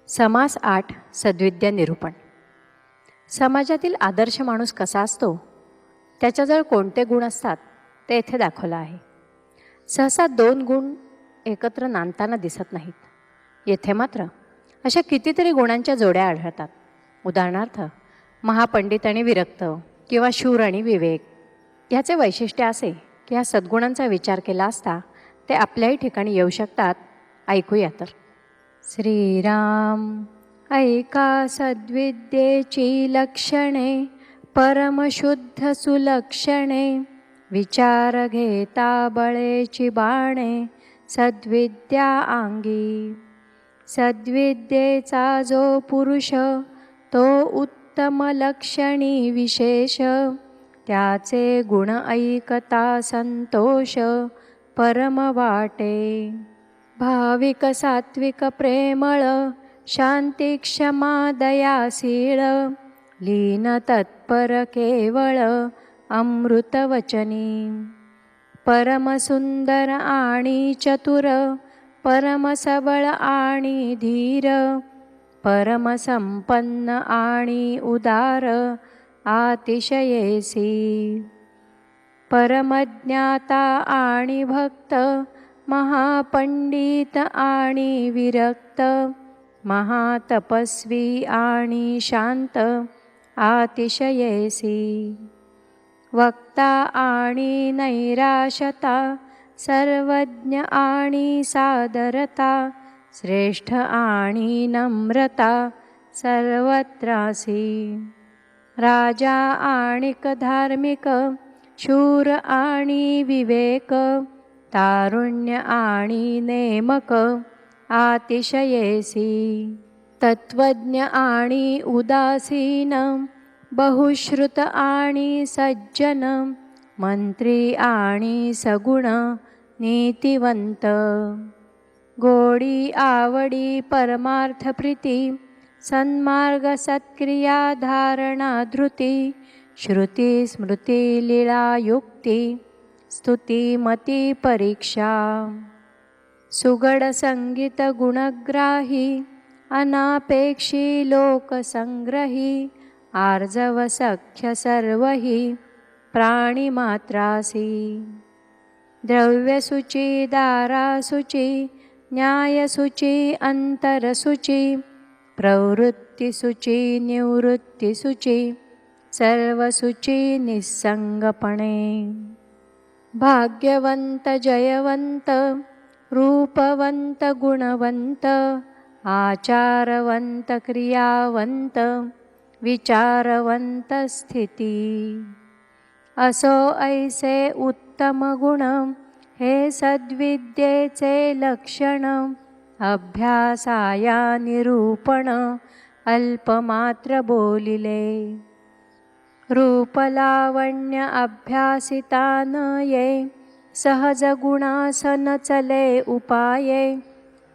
समास 8 सद्विद्या निरूपण. समाजातील आदर्श माणूस कसा असतो, त्याच्याजवळ कोणते गुण असतात ते येथे दाखवलं आहे. सहसा 2 गुण एकत्र नांदताना दिसत नाहीत. येथे मात्र अशा कितीतरी गुणांच्या जोड्या आढळतात. उदाहरणार्थ महापंडित आणि विरक्त किंवा शूर आणि विवेक. ह्याचे वैशिष्ट्य असे की ह्या सद्गुणांचा विचार केला असता ते आपल्याही ठिकाणी येऊ शकतात. ऐकूया तर. श्रीराम ऐका सद्विद्येची लक्षणे, परमशुद्ध सुलक्षणे. विचार घेता बळेची बाणे, सद्विद्या अंगी. सद्विद्येचा जो पुरुष, तो उत्तम लक्षणी विशेष. त्याचे गुण ऐकता संतोष, परम वाटे. भाविक सात्विक प्रेमळ, शांती क्षमा दयाशीळ. लीन तत्पर केवळ, अमृतवचनी. परमसुंदर आणि चतुर, परमसबळ आणि धीर. परमसंपन्न आणि उदार, अतिशयेसी. परमज्ञाता आणि भक्त, महापंडित आणि विरक्त. महातपस्वी आणि शांत, अतिशयेसी. वक्ता आणि नैराश्यता, सर्वज्ञ आणि सादरता. श्रेष्ठ आणि नम्रता, सर्वत्रासी. राजा आणिक धार्मिक, शूर आणि विवेक. तारुण्य आणि नेमक, अतिशयेसी. तत्वज्ञ आणि उदासीन, बहुश्रुत आणि सज्जन. मंत्री आणि सगुण, नीतिवंत. गोडी आवडी परमार्थ प्रीती, सन्मार्ग सत्क्रिया धारणा धृती. श्रुती स्मृती लीळा युक्ती, स्तुती मती परीक्षा. सुगड संगीत गुणग्राही, अनापेक्षी लोकसंग्रही. आर्जव सख्य सर्वही, प्राणिमात्रासी. द्रव्यसूची दारासूची, न्यायसूची अंतरसूची. प्रवृत्तीसूची निवृत्तीसूची, सर्वसूची निस्संगपणे. भाग्यवंत जयवंत, रूपवंत गुणवंत. आचारवंत क्रियावंत, विचारवंत स्थिती. असो ऐसे उत्तम गुण, हे सद्विद्येचे लक्षण. अभ्यासाया निरूपण, अल्पमात्र बोलिले. रूपलावण्य अभ्यासिता न ये, सहज गुणासन चले उपाये.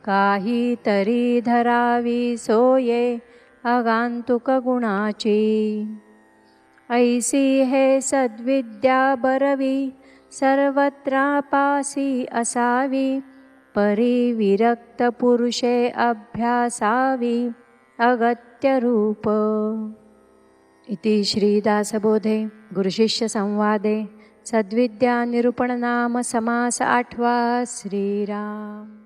काही तरी धरावी सोये, आगंतुक गुणाची. ऐसी हे सद्विद्या बरवी, सर्वत्रापासी असावी. परिविरक्त पुरुषे अभ्यासावी, अगत्य रूप. इति श्रीदासबोधे गुरुशिष्य संवादे सद्विद्या निरूपण नाम समास 8वा. श्रीराम.